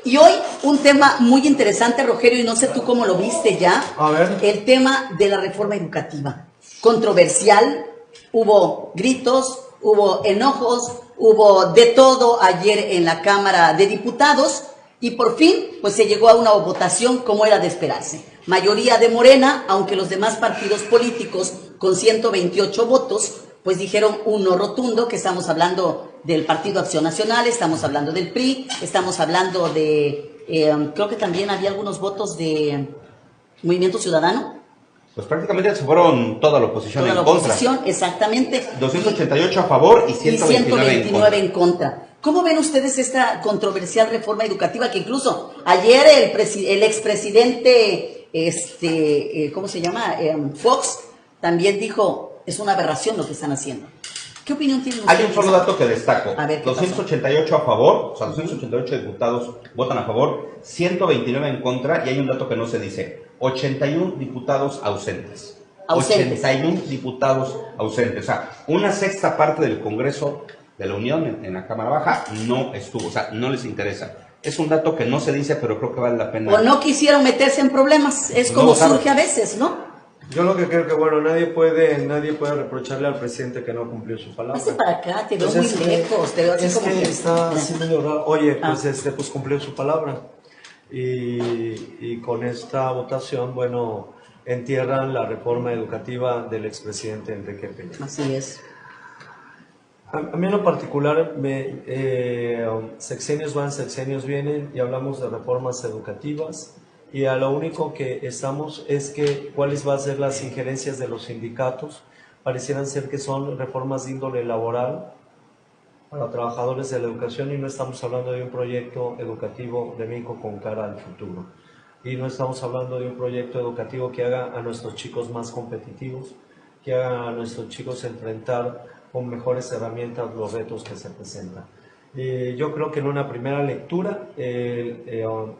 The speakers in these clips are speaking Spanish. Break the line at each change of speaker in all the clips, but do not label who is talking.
Y hoy un tema muy interesante, Rogelio, y no sé tú cómo lo viste ya.
A ver.
El tema de la reforma educativa. Controversial, hubo gritos, hubo enojos, hubo de todo ayer en la Cámara de Diputados y por fin pues se llegó a una votación como era de esperarse. Mayoría de Morena, aunque los demás partidos políticos con 128 votos pues dijeron un no rotundo, que estamos hablando del Partido Acción Nacional, estamos hablando del PRI, estamos hablando de, creo que también había algunos votos de Movimiento Ciudadano.
Pues prácticamente se fueron toda la oposición
Toda
en
la
contra.
oposición, exactamente.
288 a favor y 129
en contra. ¿Cómo ven ustedes esta controversial reforma educativa que incluso ayer el expresidente, ¿cómo se llama? Fox, también dijo, es una aberración lo que están haciendo. ¿Qué opinión tienen ustedes?
Hay un solo dato que destaco.
A ver, ¿qué
288 a favor, o sea, 288 diputados votan a favor, 129 en contra, y hay un dato que no se dice. 81 diputados ausentes. 81 diputados ausentes. O sea, una sexta parte del Congreso de la Unión en la Cámara Baja no estuvo, o sea, no les interesa. Es un dato que no se dice, pero creo que vale la pena.
O no quisieron meterse en problemas, es como surge a veces, ¿no?
Yo lo que creo que, bueno, nadie puede reprocharle al presidente que no cumplió su palabra.
Pase para acá, te veo
Entonces,
muy lejos, te veo así como
que está así medio raro. Oye, pues
Ah.
pues cumplió su palabra. Y con esta votación, bueno, entierran la reforma educativa del expresidente Enrique Peña.
Así es.
A mí en lo particular, sexenios van, sexenios vienen, y hablamos de reformas educativas, y a lo único que estamos es que cuáles van a ser las injerencias de los sindicatos. Parecieran ser que son reformas de índole laboral para trabajadores de la educación, y no estamos hablando de un proyecto educativo de México con cara al futuro. Y no estamos hablando de un proyecto educativo que haga a nuestros chicos más competitivos, que haga a nuestros chicos enfrentar con mejores herramientas los retos que se presentan. Yo creo que en una primera lectura el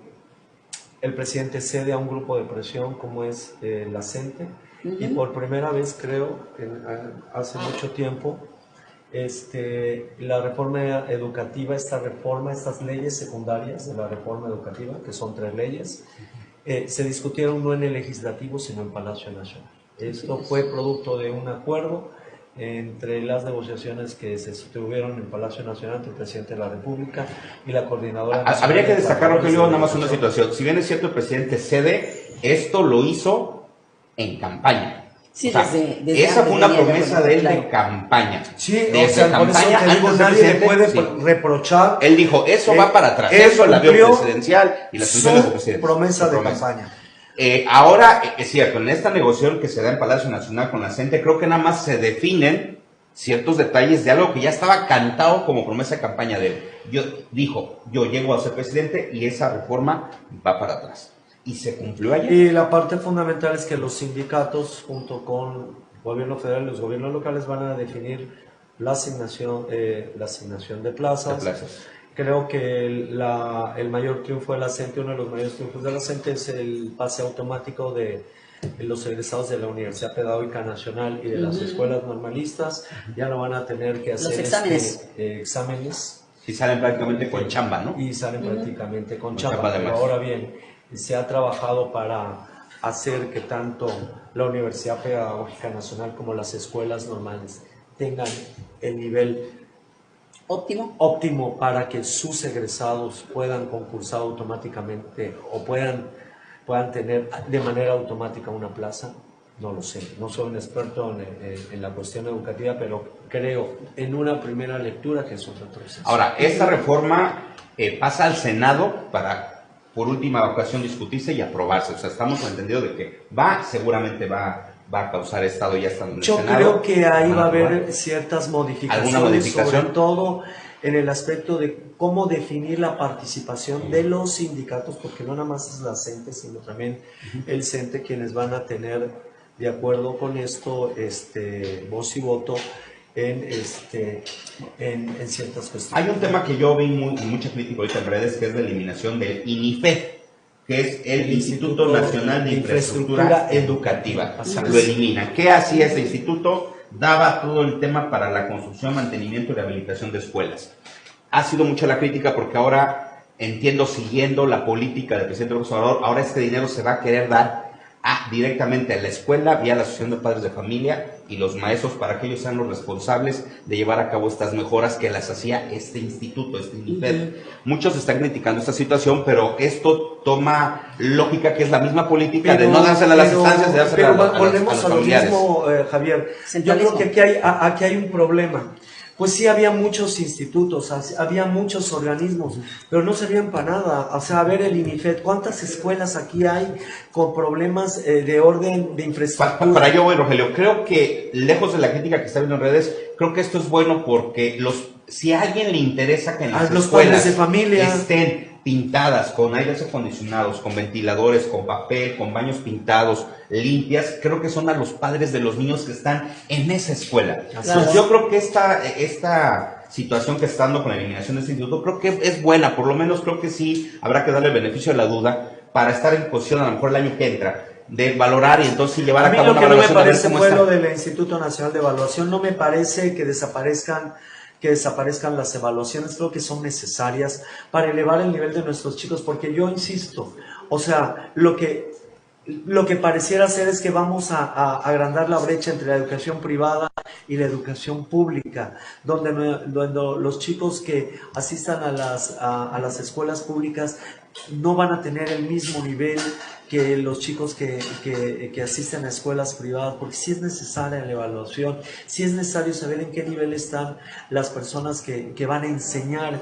presidente cede a un grupo de presión como es la CENTE, y por primera vez, creo, hace mucho tiempo, la reforma educativa, estas leyes secundarias de la reforma educativa, que son 3 leyes, se discutieron no en el legislativo, sino en Palacio Nacional. Esto fue producto de un acuerdo entre las negociaciones que se tuvieron en Palacio Nacional entre el presidente de la República y la coordinadora nacional.
Habría que destacar, Rogelio, nada más una situación. Si bien es cierto, el presidente cede, esto lo hizo en campaña.
Sí,
o sea,
desde
esa fue una
venía
promesa de él
claro.
de campaña.
Sí,
desde
o sea,
campaña,
por eso
antes de
nadie le
presidente,
puede
sí.
reprochar.
Él dijo, eso va para atrás. Eso es la vía presidencial y las funciones del presidente.
Promesa de campaña.
Ahora, es cierto, en esta negociación que se da en Palacio Nacional con la CENTE, creo que nada más se definen ciertos detalles de algo que ya estaba cantado como promesa de campaña de él. Yo llego a ser presidente y esa reforma va para atrás. Y se cumplió ayer.
Y la parte fundamental es que los sindicatos, junto con el gobierno federal y los gobiernos locales, van a definir la asignación de plazas. Creo que el mayor triunfo de la CENTE, uno de los mayores triunfos de la CENTE, es el pase automático de los egresados de la Universidad Pedagógica Nacional y de las escuelas normalistas. Ya no van a tener que hacer exámenes.
Y salen prácticamente con chamba, ¿no?
Y salen prácticamente con chamba. Pero ahora bien, se ha trabajado para hacer que tanto la Universidad Pedagógica Nacional como las escuelas normales tengan el nivel óptimo para que sus egresados puedan concursar automáticamente o puedan tener de manera automática una plaza. No lo sé, no soy un experto en la cuestión educativa, pero creo en una primera lectura que es un retroceso.
Ahora, esta reforma pasa al Senado para, por última ocasión, discutirse y aprobarse. O sea, estamos entendidos de que seguramente va a causar estado ya estando en el Senado.
Yo creo que ahí va a haber ciertas modificaciones.
¿Alguna modificación?
Sobre todo en el aspecto de cómo definir la participación de los sindicatos, porque no nada más es la CENTE, sino también el CENTE, quienes van a tener, de acuerdo con esto, voz y voto en ciertas cuestiones.
Hay un tema que yo vi mucha crítica ahorita en redes, que es la eliminación del INIFED, que es el Instituto Nacional de Infraestructura Educativa. Lo elimina. ¿Qué hacía ese instituto? Daba todo el tema para la construcción, mantenimiento y rehabilitación de escuelas. Ha sido mucha la crítica porque ahora entiendo, siguiendo la política del presidente López Obrador, ahora este dinero se va a querer dar directamente a la escuela, vía la Asociación de Padres de Familia y los maestros, para que ellos sean los responsables de llevar a cabo estas mejoras que las hacía este instituto, este INIFED. Muchos están criticando esta situación, pero esto toma lógica, que es la misma política de no dársela a las instancias, de dársela a los familiares.
Volvemos a lo mismo, Javier. Yo creo que aquí hay un problema. Pues sí, había muchos institutos, había muchos organismos, pero no servían para nada. O sea, a ver el INIFED, ¿cuántas escuelas aquí hay con problemas de orden de infraestructura?
Para ello voy, Rogelio. Creo que, lejos de la crítica que está viendo en redes, creo que esto es bueno porque si a alguien le interesa que en las escuelas
de familia
estén pintadas, con aires acondicionados, con ventiladores, con papel, con baños pintados, limpias, creo que son a los padres de los niños que están en esa escuela. Entonces, yo creo que esta situación que está dando con la eliminación de este instituto, creo que es buena, por lo menos creo que sí habrá que darle el beneficio de la duda para estar en posición a lo mejor el año que entra de valorar y entonces llevar a cabo una evaluación.
A mí lo que no me parece fue lo del Instituto Nacional de Evaluación. No me parece que desaparezcan las evaluaciones. Creo que son necesarias para elevar el nivel de nuestros chicos, porque yo insisto, o sea, lo que pareciera ser es que vamos a agrandar la brecha entre la educación privada y la educación pública, donde los chicos que asistan a las escuelas públicas no van a tener el mismo nivel que los chicos que asisten a escuelas privadas, porque sí es necesaria la evaluación, sí es necesario saber en qué nivel están las personas que van a enseñar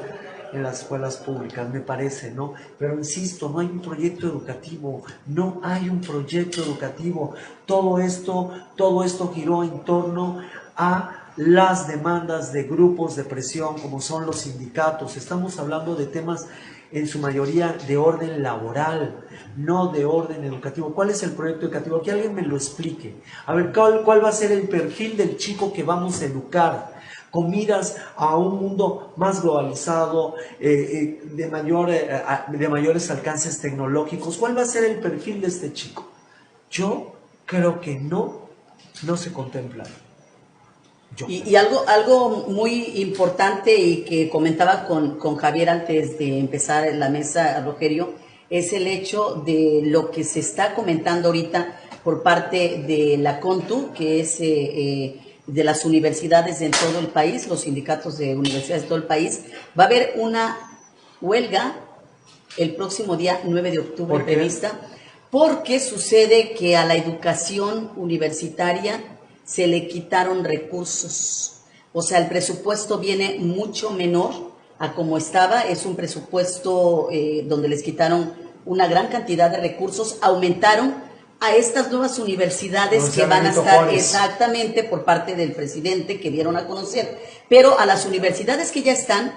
en las escuelas públicas, me parece, ¿no? Pero insisto, no hay un proyecto educativo, no hay un proyecto educativo. Todo esto giró en torno a las demandas de grupos de presión como son los sindicatos. Estamos hablando de temas en su mayoría de orden laboral, no de orden educativo. ¿Cuál es el proyecto educativo? Que alguien me lo explique. A ver, ¿cuál va a ser el perfil del chico que vamos a educar? Con miras a un mundo más globalizado, de mayores alcances tecnológicos. ¿Cuál va a ser el perfil de este chico? Yo creo que no se contempla.
Y algo muy importante y que comentaba con Javier antes de empezar la mesa, Rogelio, es el hecho de lo que se está comentando ahorita por parte de la CONTU, que es de las universidades en todo el país, los sindicatos de universidades de todo el país. Va a haber una huelga el próximo día 9 de octubre prevista, porque sucede que a la educación universitaria se le quitaron recursos. O sea, el presupuesto viene mucho menor a como estaba. Es un presupuesto donde les quitaron una gran cantidad de recursos, aumentaron a estas nuevas universidades que van a estar exactamente por parte del presidente que dieron a conocer. Pero a las universidades que ya están,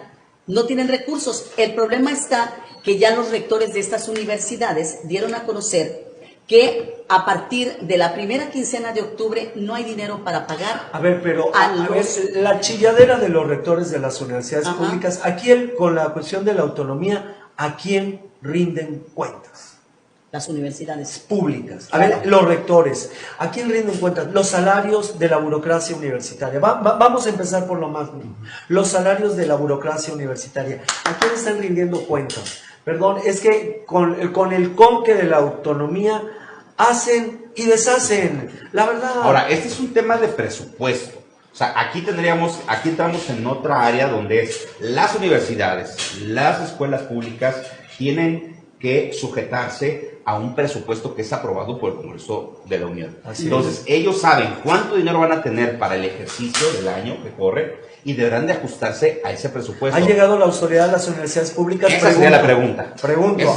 no tienen recursos. El problema está que ya los rectores de estas universidades dieron a conocer que a partir de la primera quincena de octubre no hay dinero para pagar.
A ver, pero la chilladera de los rectores de las universidades públicas, aquí con la cuestión de la autonomía, ¿a quién rinden cuentas?
Las universidades
públicas. A ver, los rectores, ¿a quién rinden cuentas? Los salarios de la burocracia universitaria. Vamos a empezar por lo más mínimo. Los salarios de la burocracia universitaria. ¿A quién están rindiendo cuentas? Perdón, es que con el conque de la autonomía hacen y deshacen, la verdad.
Ahora, este es un tema de presupuesto. O sea, aquí entramos en otra área donde las universidades, las escuelas públicas tienen que sujetarse a un presupuesto que es aprobado por el Congreso de la Unión. Entonces, ellos saben cuánto dinero van a tener para el ejercicio del año que corre y deberán de ajustarse a ese presupuesto.
¿Ha llegado la autoridad de las universidades públicas?
Esa sería la pregunta.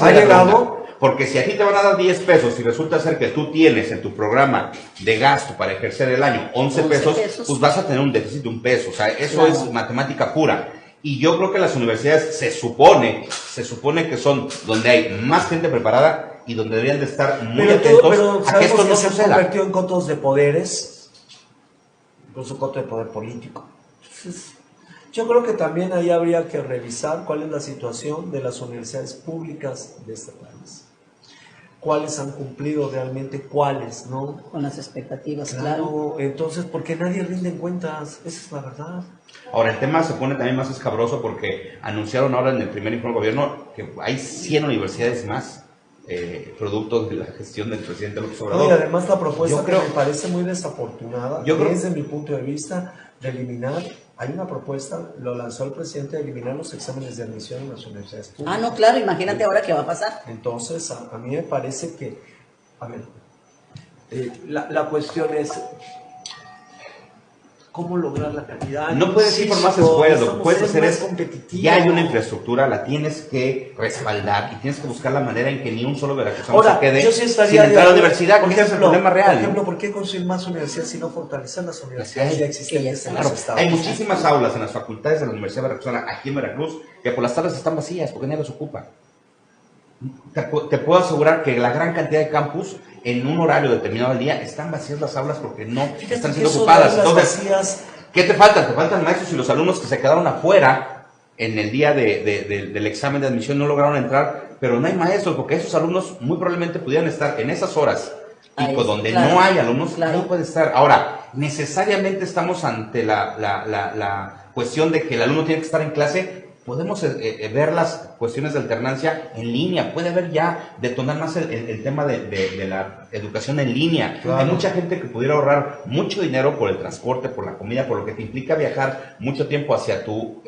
¿Ha llegado?
Porque si a ti te van a dar 10 pesos y resulta ser que tú tienes en tu programa de gasto para ejercer el año 11 pesos, pues vas a tener un déficit de 1 peso. O sea, eso es matemática pura. Y yo creo que las universidades se supone que son donde hay más gente preparada y donde deberían de estar muy atentos a que esto no
se
suceda.
Convirtió en cotos de poderes, incluso coto de poder político. Entonces, yo creo que también ahí habría que revisar cuál es la situación de las universidades públicas de este país. ¿Cuáles han cumplido realmente? ¿Cuáles no?
Con las expectativas, claro.
Entonces, ¿por qué nadie rinde cuentas? Esa es la verdad.
Ahora, el tema se pone también más escabroso porque anunciaron ahora en el primer informe del gobierno que hay 100 universidades más, producto de la gestión del presidente López Obrador.
No, y además la propuesta
creo,
que me parece muy desafortunada, desde mi punto de vista, de eliminar, hay una propuesta, lo lanzó el presidente, de eliminar los exámenes de admisión en las universidades públicas.
Ah, no, claro, imagínate ahora qué va a pasar.
Entonces, a mí me parece que, a ver, la cuestión es cómo lograr la calidad.
No puedes ir por más escuelas, lo que puedes hacer es, ya hay una
infraestructura.
infraestructura, la tienes que respaldar y tienes que buscar la manera en que ni un solo veracruzano
Ahora,
se quede
yo sí estaría
sin entrar a la
de-
universidad,
por
que ese es el
ejemplo,
problema real.
Por ejemplo,
¿no?
¿por qué construir más universidades si no fortalecer las universidades
Sí,
ya existentes en
Claro,
los estados?
hay muchísimas aulas en las facultades de la Universidad Veracruzana, aquí en Veracruz, que por las tardes están vacías porque nadie las ocupa. Te puedo asegurar que la gran cantidad de campus, en un horario determinado del día, están vacías las aulas porque no
Fíjate
están
que
siendo
eso de
ocupadas.
aulas
Entonces,
vacías,
¿qué te faltan? Te faltan maestros y los alumnos que se quedaron afuera en el día del examen de admisión, no lograron entrar, pero no hay maestros porque esos alumnos muy probablemente pudieran estar en esas horas pico
Ahí,
donde
claro,
no hay alumnos,
claro.
ahí puede estar. Ahora, necesariamente estamos ante la cuestión de que el alumno tiene que estar en clase. Podemos ver las cuestiones de alternancia en línea, puede haber ya detonar más el tema de la educación en línea.
Claro.
Hay mucha gente que pudiera ahorrar mucho dinero por el transporte, por la comida, por lo que te implica viajar mucho tiempo hacia tu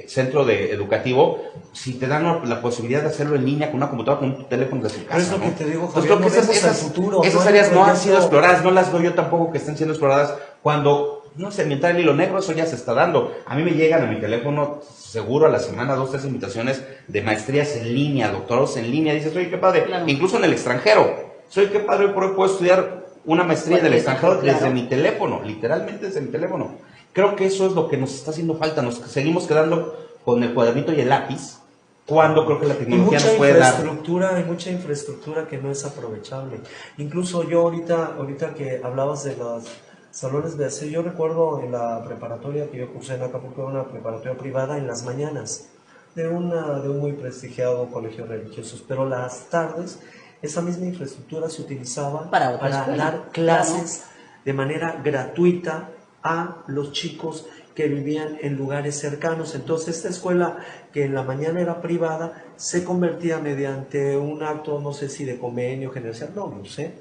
centro educativo, si te dan la posibilidad de hacerlo en línea con una computadora, con un teléfono de su casa.
Pero es lo
¿no?
que te digo,
Entonces,
Javier,
creo que
no vemos al futuro,
esas
no hay
áreas
un
no han
proyecto.
sido exploradas, no las veo yo tampoco que estén siendo exploradas cuando, no sé, mientras el hilo negro, eso ya se está dando. A mí me llegan a mi teléfono seguro a la semana 2, 3 invitaciones de maestrías en línea, doctorados en línea. Dices, oye, qué padre,
Claro.
incluso en el extranjero. Soy qué padre, hoy por hoy puedo estudiar una maestría del extranjero
Claro.
desde mi teléfono, literalmente desde mi teléfono. Creo que eso es lo que nos está haciendo falta. Nos seguimos quedando con el cuadernito y el lápiz, cuando creo que la
y
tecnología
mucha
nos puede dar.
hay mucha infraestructura que no es aprovechable. Incluso yo ahorita que hablabas de los salones de aseo, yo recuerdo en la preparatoria que yo cursé en Acapulco, una preparatoria privada en las mañanas, de un muy prestigiado colegio religioso, pero las tardes esa misma infraestructura se utilizaba
Para otra escuela,
dar clases de manera gratuita a los chicos que vivían en lugares cercanos. Entonces esta escuela, que en la mañana era privada, se convertía mediante un acto, no sé si de convenio, general, no lo sé,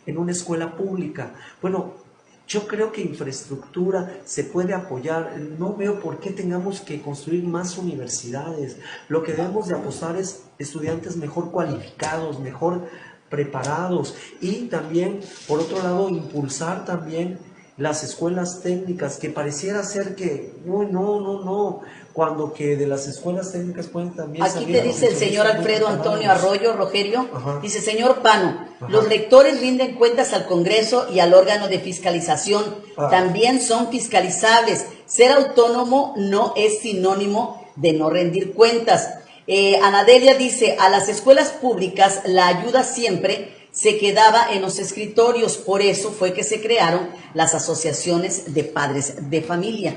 en una escuela pública. Bueno, yo creo que infraestructura se puede apoyar. No veo por qué tengamos que construir más universidades. Lo que debemos de apostar es estudiantes mejor cualificados, mejor preparados, y también, por otro lado, impulsar también las escuelas técnicas, que pareciera ser que, uy, no, cuando que de las escuelas técnicas pueden también
Aquí
salir
te dice el
profesores
señor
muy
Alfredo Antonio
preparados.
Arroyo, Rogerio,
Ajá.
dice, señor Pano,
Ajá.
los rectores rinden cuentas al Congreso y al órgano de fiscalización,
Ah.
también son fiscalizables. Ser autónomo no es sinónimo de no rendir cuentas. Anadelia dice, a las escuelas públicas la ayuda siempre se quedaba en los escritorios, por eso fue que se crearon las asociaciones de padres de familia.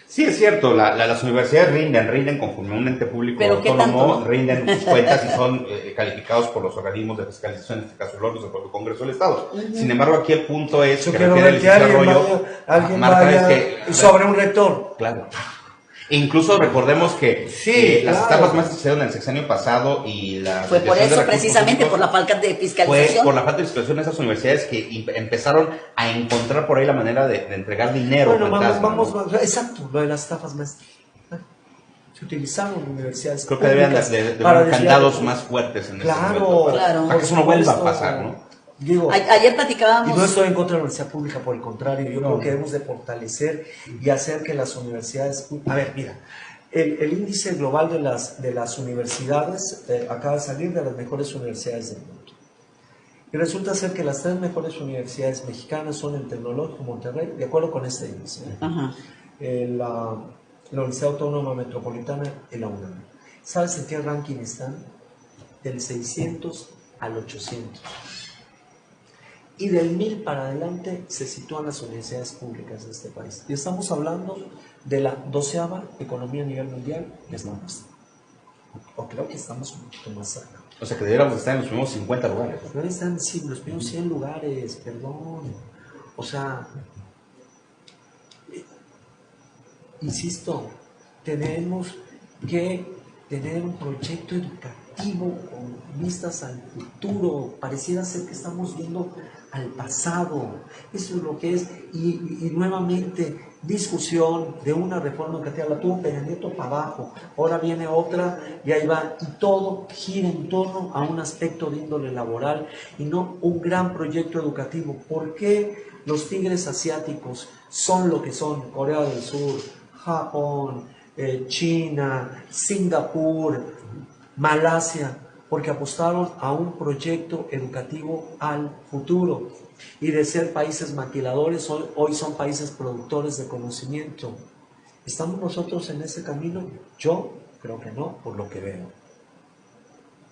Sí, es cierto, las universidades rinden conforme a un ente público
¿Pero qué
autónomo,
tanto?
rinden sus cuentas y son calificados por los organismos de fiscalización, en este caso el propio Congreso del Estado. Sin embargo, aquí el punto es
Yo
que
quiero
refiere
ver
el
que alguien
desarrollo,
alguien
marca
vaya
es que,
sobre un rector.
claro. E incluso recordemos que
Sí,
las
claro.
estafas más que se dieron en el sexenio pasado y la
Fue por
desviación de
eso,
recursos
precisamente,
públicos
por la falta de
fue
fiscalización.
por la falta de fiscalización de esas universidades que empezaron a encontrar por ahí la manera de entregar dinero.
Bueno,
fantasma,
vamos,
¿no?
exacto, lo de las estafas maestras. Se utilizaron universidades
Creo que deberían
públicas
de
para
haber
desviar
candados
recursos.
más fuertes en ese
Claro,
momento,
claro.
para que eso no vuelva a pasar, ¿no?
Digo,
Ayer
y
platicábamos...
no estoy en contra de la universidad pública, por el contrario, yo
No.
creo que debemos de fortalecer y hacer que las universidades... A ver, mira, el índice global de las universidades acaba de salir de las mejores universidades del mundo. Y resulta ser que las 3 mejores universidades mexicanas son el Tecnológico Monterrey, de acuerdo con este índice,
Ajá.
la Universidad Autónoma Metropolitana y la UNAM. ¿Sabes en qué ranking están? Del 600 al 800. Y del 1000 para adelante se sitúan las universidades públicas de este país. Y estamos hablando de la 12ª economía a nivel mundial, que es la nuestra. O creo que estamos un poquito más cerca.
O sea, que deberíamos estar en los primeros 50 lugares.
No están sí, los primeros 100 lugares, perdón. O sea, insisto, tenemos que tener un proyecto educativo con vistas al futuro. Pareciera ser que estamos viendo al pasado. Eso es lo que es. Y nuevamente, discusión de una reforma educativa. La tuvo Peña Nieto para abajo. Ahora viene otra y ahí va. Y todo gira en torno a un aspecto de índole laboral y no un gran proyecto educativo. ¿Por qué los tigres asiáticos son lo que son? Corea del Sur, Japón, China, Singapur, Malasia, porque apostaron a un proyecto educativo al futuro y de ser países maquiladores, hoy son países productores de conocimiento. ¿Estamos nosotros en ese camino? Yo creo que no, por lo que veo.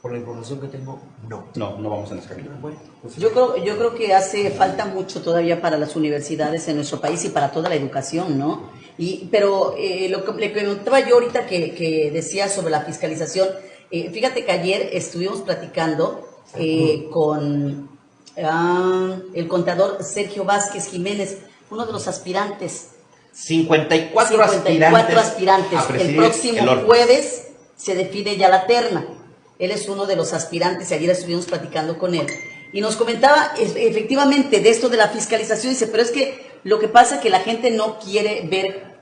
Por la información que tengo, no.
No vamos en ese camino.
Bueno, pues,
Yo creo que hace falta mucho todavía para las universidades en nuestro país y para toda la educación, ¿no? Pero lo que le comentaba yo ahorita que decía sobre la fiscalización, fíjate que ayer estuvimos platicando con el contador Sergio Vázquez Jiménez, uno de los aspirantes.
54
aspirantes.
a presidir
El próximo
el órgano.
jueves se define ya la terna. Él es uno de los aspirantes y ayer estuvimos platicando con él. Y nos comentaba efectivamente de esto de la fiscalización. Dice, pero es que lo que pasa es que la gente no quiere ver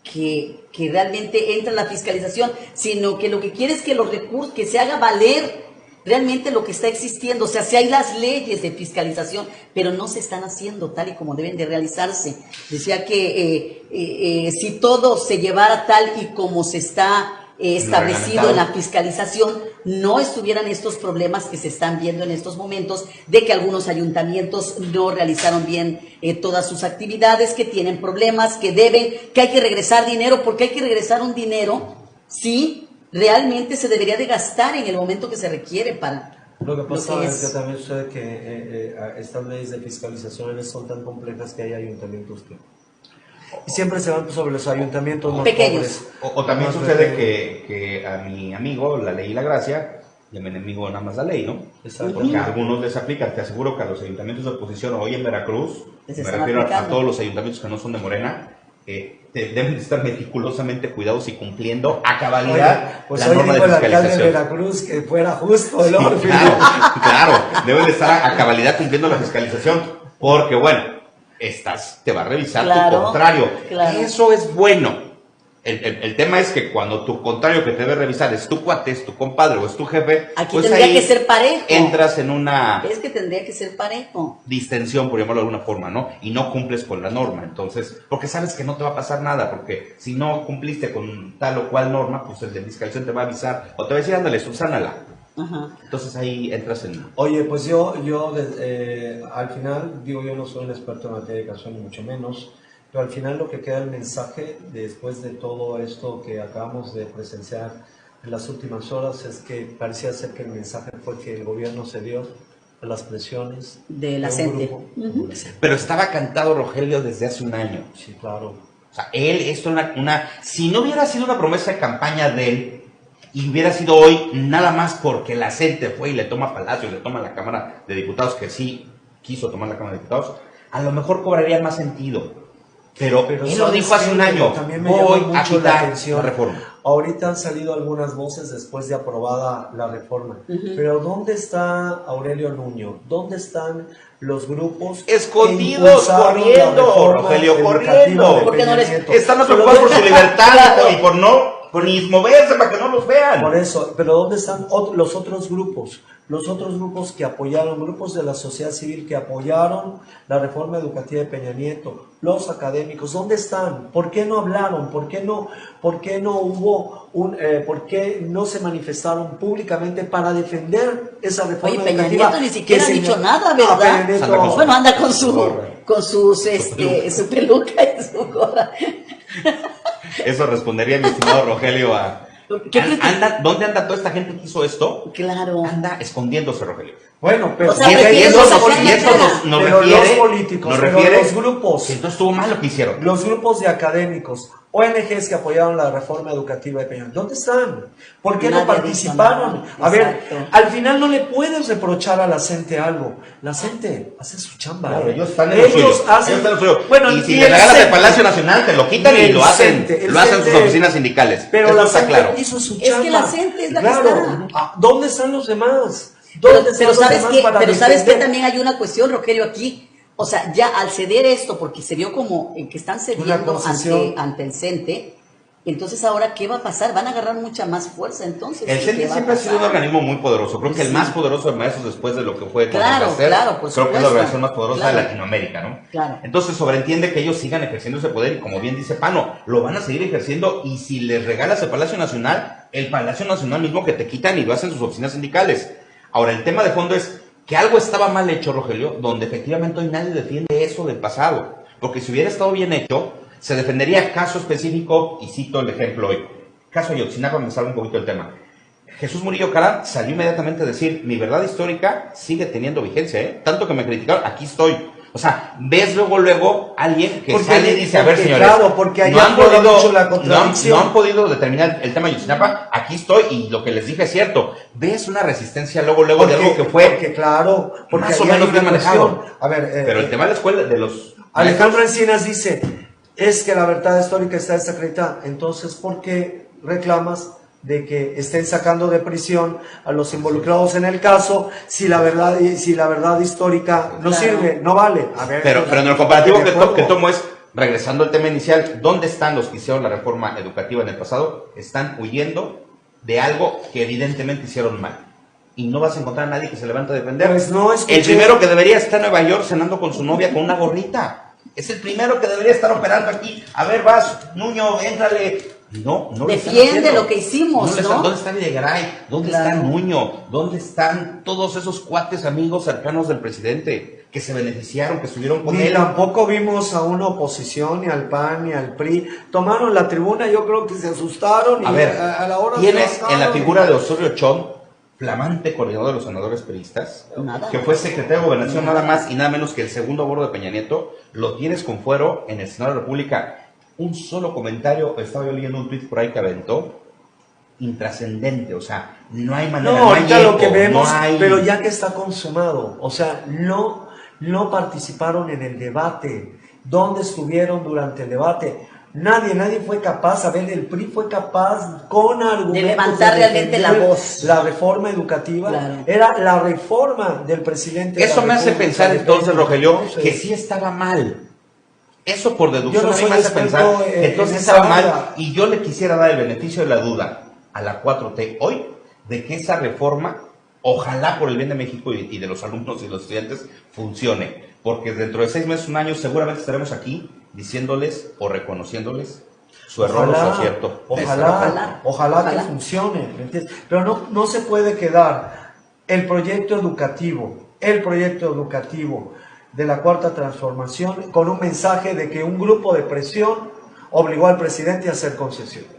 que realmente entra la fiscalización, sino que lo que quiere es que los recursos, que se haga valer realmente lo que está existiendo. O sea, si hay las leyes de fiscalización, pero no se están haciendo tal y como deben de realizarse. Decía que si todo se llevara tal y como se está establecido en la fiscalización, no estuvieran estos problemas que se están viendo en estos momentos de que algunos ayuntamientos no realizaron bien todas sus actividades, que tienen problemas, que deben, que hay que regresar dinero, porque hay que regresar un dinero, sí, realmente se debería de gastar en el momento que se requiere para
lo que pasa
lo que
es que también sucede que estas leyes de fiscalización son tan complejas que hay ayuntamientos que... Y siempre se van sobre los ayuntamientos más
pequeños.
pobres.
O también
más
sucede
pequeños.
que a mi amigo, la ley y la gracia, y a mi enemigo nada más la ley, ¿no?
Exacto.
Porque a algunos les aplica. Te aseguro que a los ayuntamientos de oposición hoy en Veracruz,
Les
me
están
refiero a
aplicando.
todos los ayuntamientos que no son de Morena, deben de estar meticulosamente cuidados y cumpliendo a cabalidad
Oye, pues
la
hoy
norma de
dijo el alcalde de
fiscalización.
Veracruz que fuera justo el orden.
Claro, deben de estar a cabalidad cumpliendo la fiscalización, porque bueno, te va a revisar
Claro,
tu contrario.
claro.
Eso es bueno. El tema es que cuando tu contrario que te debe revisar es tu cuate, es tu compadre o es tu jefe,
Aquí
pues
tendría
ahí
que ser parejo.
entras en una
Es que tendría que ser parejo.
distensión, por llamarlo de alguna forma, ¿no? Y no cumples con la norma. Entonces, porque sabes que no te va a pasar nada, porque si no cumpliste con tal o cual norma, pues el de fiscalización te va a avisar o te va a decir, ándale, subsánala.
Ajá.
Entonces ahí entras en...
Oye, pues yo al final, digo, yo no soy un experto en materia de educación, ni mucho menos, pero al final lo que queda el mensaje, después de todo esto que acabamos de presenciar en las últimas horas, es que parecía ser que el mensaje fue que el gobierno cedió a las presiones
De la
un
gente.
grupo.
Ujú.
Pero estaba cantado Rogelio desde hace un año.
Sí, claro.
O sea, esto si no hubiera sido una promesa de campaña de él, y hubiera sido hoy nada más porque la gente fue y le toma Palacio, le toma la Cámara de Diputados, que sí quiso tomar la Cámara de Diputados, a lo mejor cobraría más sentido. Pero él lo
¿sabes
dijo hace
qué?
un año,
También me
voy
llama
a
mucho la
quitar
atención.
la reforma.
Ahorita han salido algunas voces después de aprobada la reforma. Pero ¿dónde está Aurelio Nuño? ¿Dónde están los grupos
Escondidos,
que impulsaron
corriendo,
la reforma
Rogelio,
educativa
corriendo?
de
¿Por qué no
Peña
les-
Nieto?
Están
Pero
preocupados por
¿dónde-
su libertad
Claro.
y por ni moverse para que no los vean.
Por eso, pero ¿dónde están los otros grupos? Los otros grupos que apoyaron, grupos de la sociedad civil que apoyaron la reforma educativa de Peña Nieto, los académicos, ¿dónde están? ¿Por qué no hablaron? ¿Por qué no hubo por qué no se manifestaron públicamente para defender esa reforma
Oye, Peña
educativa?
Nieto ni siquiera ha
que
dicho nada,
No,
¿verdad?
Peña Nieto-
Santa Cruz.
Bueno, anda con
Correcto.
su peluca y su gorra.
Eso respondería mi estimado Rogelio a...
¿Qué crees que-
¿Dónde anda toda esta gente que hizo esto?
Claro.
Anda escondiéndose, Rogelio.
Bueno, pero
O sea,
Y eso
prefieren sacar la cara.
nos
pero
refiere,
los políticos,
nos
pero
refiere
los grupos,
que entonces estuvo mal lo que hicieron.
los grupos de académicos, ONGs que apoyaron la reforma educativa de Peña, ¿dónde están? ¿Por qué no
Nadie ha dicho
participaron?
nada.
A ver,
Exacto.
al final no le puedes reprochar a la gente algo. La gente hace su chamba.
Claro,
¿eh?
ellos están en lo suyo.
Ellos hacen.
Ellos están en lo suyo.
Bueno,
y si
y
le
el
regalas el
CENTE,
Palacio Nacional, te lo quitan y
el
lo hacen.
CENTE, el
Lo hacen sus
CENTE.
oficinas sindicales.
Pero
Eso
la
está
gente
claro.
hizo su
Es que
chamba.
la gente es la que
Claro.
está.
Ah, ¿dónde están los demás?
Pero,
¿Dónde están los
sabes
demás
que,
para
pero sabes que
defender?
también hay una cuestión, Rogelio, aquí. O sea, ya al ceder esto, porque se vio como que están cediendo
concesión.
ante el CENTE, entonces ahora, ¿qué va a pasar? Van a agarrar mucha más fuerza, entonces.
El
¿qué
CENTE
va a
siempre ha sido un
pasar?
organismo muy poderoso. Creo que el
Sí.
más poderoso de maestros después de lo que fue
Claro,
Concacer,
claro, por
creo que es la
supuesto.
organización más poderosa
Claro.
de Latinoamérica, ¿no?
Claro.
Entonces sobreentiende que ellos sigan ejerciendo ese poder y como bien dice Pano, lo van a seguir ejerciendo y si les regalas el Palacio Nacional mismo que te quitan y lo hacen sus oficinas sindicales. Ahora, el tema de fondo es que algo estaba mal hecho, Rogelio, donde efectivamente hoy nadie defiende eso del pasado. Porque si hubiera estado bien hecho, se defendería caso específico, y cito el ejemplo hoy. Caso Ayotzinapa, me salgo un poquito del tema. Jesús Murillo Caram salió inmediatamente a decir, mi verdad histórica sigue teniendo vigencia, ¿eh? Tanto que me criticaron, aquí estoy. O sea, ves luego alguien que sale y dice, a ver, señores,
claro, porque allá
no han
juega
podido,
mucho la contradicción.
no han podido determinar el tema de Ayotzinapa, aquí estoy y lo que les dije es cierto. Ves una resistencia luego de algo que fue
porque claro, porque
más o
ahí hay
menos
una
bien manejado.
cuestión. A ver,
Pero el tema de la escuela, de los
Alejandro Encinas dice, es que la verdad histórica está desacreditada. Entonces, ¿por qué reclamas de que estén sacando de prisión a los involucrados en el caso si la verdad histórica no
Claro.
sirve, no vale? A ver,
Pero en el comparativo
de acuerdo.
que tomo es, regresando al tema inicial, ¿dónde están los que hicieron la reforma educativa en el pasado? Están huyendo de algo que evidentemente hicieron mal. Y no vas a encontrar a nadie que se levante a defender.
Pues no, escuché.
El primero que debería estar en Nueva York cenando con su novia con una gorrita. Es el primero que debería estar operando aquí. A ver, vas, Nuño, éntrale. No lo están
Defiende
haciendo.
lo que hicimos,
le
¿no?
están- ¿Dónde está Videgaray? ¿Dónde
Claro.
está Nuño? ¿Dónde están todos esos cuates amigos cercanos del presidente que se beneficiaron, que estuvieron con
Ni
él?
tampoco vimos a una oposición, ni al PAN, ni al PRI. Tomaron la tribuna, yo creo que se asustaron y
A ver,
a la hora
tienes
se
en la
bajaron.
figura de Osorio Chong, flamante coordinador de los senadores peristas,
Nada.
que fue secretario de Gobernación nada más y nada menos que el segundo a bordo de Peña Nieto, lo tienes con fuero en el Senado de la República. Un solo comentario, estaba yo leyendo un tweet por ahí que aventó, intrascendente, o sea, no hay manera,
No,
no hay
ahorita lo
eco,
que vemos,
no hay-
pero ya que está consumado, o sea, no participaron en el debate. ¿Dónde estuvieron durante el debate? Nadie fue capaz, a ver, el PRI fue capaz con argumentos
De levantar realmente la
defender
voz.
La reforma educativa,
Claro.
era la reforma del presidente. de
Eso
la
me hace
República
pensar
de
entonces,
Peña.
Rogelio,
Entonces,
que sí estaba mal. Eso por deducción
Yo no
a mí
soy
me hace
experto
pensar
en-
que entonces
en esa
estaba mal
área.
y yo le quisiera dar el beneficio de la duda a la 4T hoy de que esa reforma, ojalá por el bien de México y de los alumnos y los estudiantes, funcione. Porque dentro de 6 meses, un año, seguramente estaremos aquí diciéndoles o reconociéndoles su error o su acierto.
Ojalá que funcione, ¿me entiendes? Pero no se puede quedar el proyecto educativo de la Cuarta Transformación con un mensaje de que un grupo de presión obligó al presidente a hacer concesiones.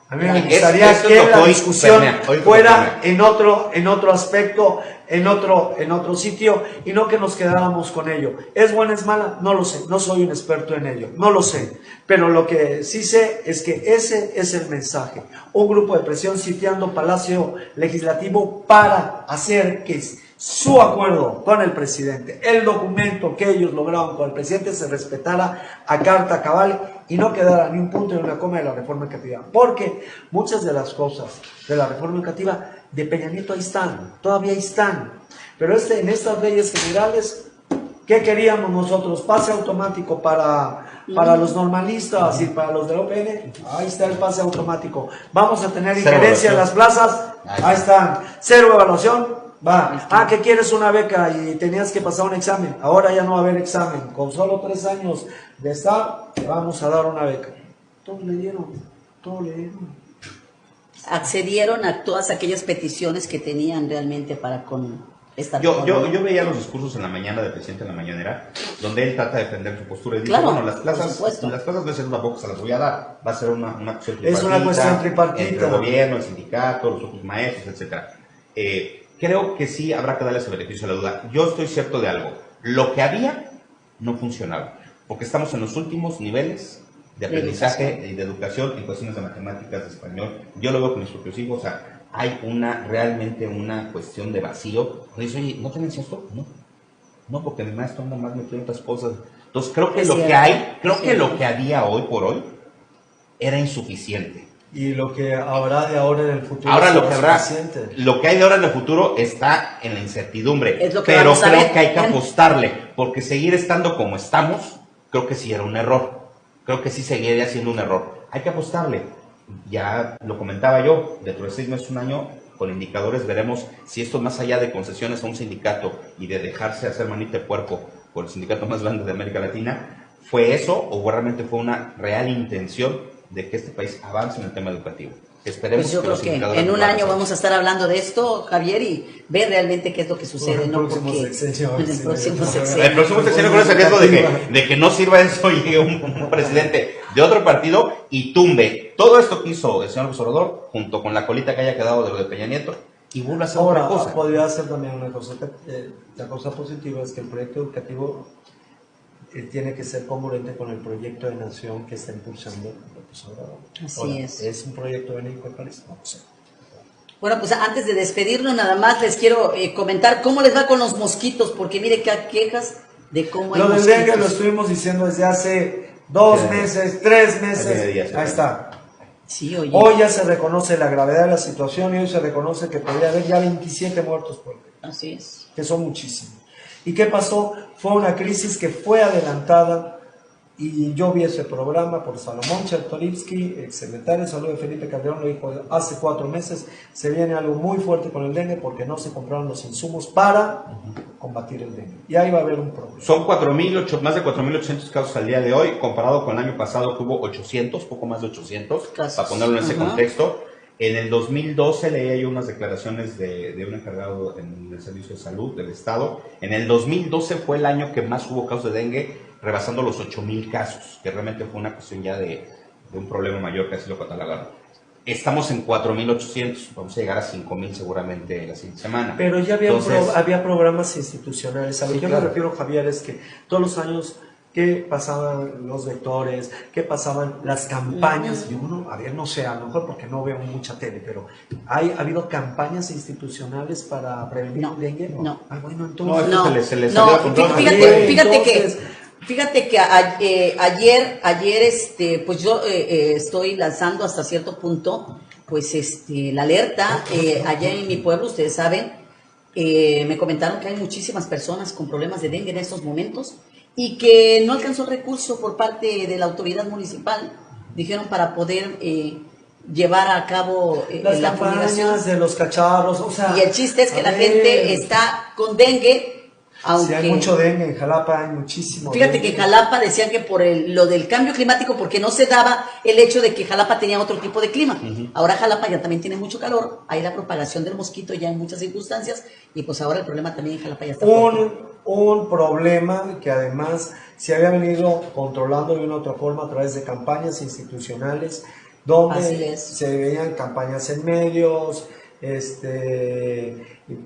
A mí me gustaría
Eso
que
es lo
la
hoy
discusión
permea, hoy
fuera
permea.
en otro aspecto, en otro sitio, y no que nos quedáramos con ello. ¿Es buena, es mala? No lo sé, no soy un experto en ello, no lo sé. Pero lo que sí sé es que ese es el mensaje. Un grupo de presión sitiando Palacio Legislativo para hacer que su acuerdo con el presidente, el documento que ellos lograron con el presidente, se respetara a carta cabal y no quedara ni un punto ni una coma de la reforma educativa. Porque muchas de las cosas de la reforma educativa de Peña Nieto ahí están, todavía ahí están. Pero en estas leyes generales, ¿qué queríamos nosotros? Pase automático para los normalistas y para los de la OPN. Ahí está el pase automático. Vamos a tener
Cero
injerencia en
evaluación.
las plazas. Ahí están. Cero evaluación. Va. Ah, que quieres una beca y tenías que pasar un examen. Ahora ya no va a haber examen. Con solo 3 años de estar, te vamos a dar una beca. Todos le dieron.
Accedieron a todas aquellas peticiones que tenían realmente para con esta
Yo
reforma.
veía los discursos en la mañana del presidente en la mañanera, donde él trata de defender su postura y dice,
Claro,
bueno, las
por
plazas
supuesto.
de ser tampoco se las voy a dar, va a ser una cuestión
Es una cuestión tripartita.
entre el gobierno, el sindicato, los otros maestros, etcétera. Creo que sí habrá que darle ese beneficio a la duda. Yo estoy cierto de algo. Lo que había no funcionaba, porque estamos en los últimos niveles de aprendizaje y de educación en cuestiones de matemáticas, de español. Yo lo veo con mis propios hijos, o sea, hay realmente una cuestión de vacío. Dice, oye, ¿no te enseñas esto? No, porque mi maestro nada más me pide otras cosas. Entonces creo que lo que había hoy por hoy era insuficiente.
Y lo que habrá de ahora en el futuro.
Ahora lo que hay de ahora en el futuro está en la incertidumbre.
Pero
creo que hay que apostarle, porque seguir estando como estamos, creo que sí era un error. Creo que sí seguiría siendo un error. Hay que apostarle. Ya lo comentaba yo, dentro de 6 meses, un año, con indicadores veremos si esto, más allá de concesiones a un sindicato y de dejarse hacer manita de puerco por el sindicato más grande de América Latina, ¿fue eso o realmente fue una real intención de que este país avance en el tema educativo? Esperemos.
Pues yo creo que en un año vamos a estar hablando de esto, Javier, y ver realmente qué es lo que sucede.
En el próximo sexenio.
En el próximo sexenio.
El próximo sexenio corre el riesgo de que no sirva eso y llegue un presidente de otro partido y tumbe todo esto que hizo el señor López Obrador, junto con la colita que haya quedado de lo de Peña Nieto, y vuelva a hacer otra cosa.
Podría ser también una cosa. La cosa positiva es que el proyecto educativo tiene que ser congruente con el proyecto de nación que está impulsando López Obrador.
Así es.
¿Es un proyecto de México, país? No sé.
Bueno, pues antes de despedirnos, nada más les quiero comentar cómo les va con los mosquitos, porque mire que hay quejas de cómo hay mosquitos.
Lo del dengue lo estuvimos diciendo desde hace 2 meses, 3 meses. Ahí está.
Sí, oye.
Hoy ya se reconoce la gravedad de la situación y hoy se reconoce que podría haber ya 27 muertos por dengue.
Así es.
Que son muchísimos. ¿Y qué pasó? Fue una crisis que fue adelantada, y yo vi ese programa por Salomón Chertorivsky, el secretario de Salud de Felipe Calderón, lo dijo hace 4 meses, se viene algo muy fuerte con el dengue porque no se compraron los insumos para combatir el dengue. Y ahí va a haber un problema.
Son más de 4.800 casos al día de hoy, comparado con el año pasado que hubo 800, poco más de 800, casos. Para ponerlo en ese contexto. En el 2012 leía yo unas declaraciones de un encargado en el Servicio de Salud del Estado. En el 2012 fue el año que más hubo casos de dengue, rebasando los 8,000 casos, que realmente fue una cuestión ya de un problema mayor que así lo catalogaron. Estamos en 4.800, vamos a llegar a 5,000 seguramente la siguiente semana.
Pero ya había programas institucionales. A lo que yo me refiero, Javier, es que todos los años que pasaban los vectores, que pasaban las campañas, y uno, a ver, no sé, a lo mejor porque no veo mucha tele, pero ¿ha habido campañas institucionales para prevenir el dengue?
No.
Ah, bueno, entonces...
No, se les salió a control.
Fíjate que ayer, pues yo estoy lanzando hasta cierto punto, pues la alerta, allá en mi pueblo, ustedes saben, me comentaron que hay muchísimas personas con problemas de dengue en estos momentos, y que no alcanzó el recurso por parte de la autoridad municipal, dijeron, para poder llevar a cabo
las
la
campañas
fumigación
de los cacharros, o sea,
y el chiste es que la gente está con dengue, aunque
sí, hay mucho dengue en Jalapa, hay muchísimo
fíjate
dengue.
que Jalapa decían que por lo del cambio climático, porque no se daba el hecho de que Jalapa tenía otro tipo de clima. Ahora Jalapa ya también tiene mucho calor, hay la propagación del mosquito ya en muchas circunstancias, y pues ahora el problema también en Jalapa ya está
un problema que además se había venido controlando de una u otra forma a través de campañas institucionales, donde se veían campañas en medios,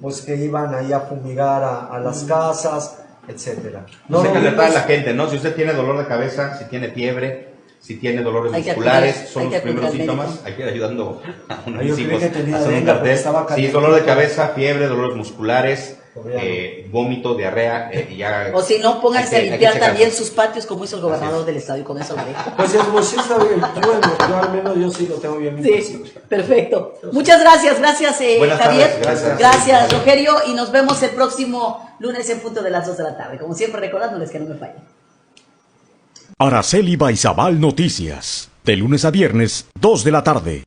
pues que iban ahí a fumigar a las casas, etcétera.
No se alertar a la gente, ¿no? Si usted tiene dolor de cabeza, si tiene fiebre, si tiene dolores musculares, son los primeros síntomas. Hay que ir ayudando a unos hijos a hacer un cartel. Sí, dolor de cabeza, fiebre, dolores musculares, vómito, diarrea,
o si no, pónganse a limpiar también sus patios, como hizo el gobernador del estado, y con eso lo dejo.
Pues sí está bien, yo al menos yo sí lo tengo bien.
Sí, perfecto. Muchas gracias, Javier. Gracias, Rogelio, y nos vemos el próximo lunes en punto de las 2 de la tarde. Como siempre, recordándoles que no me fallen.
Araceli Baizabal Noticias, de lunes a viernes, 2 de la tarde.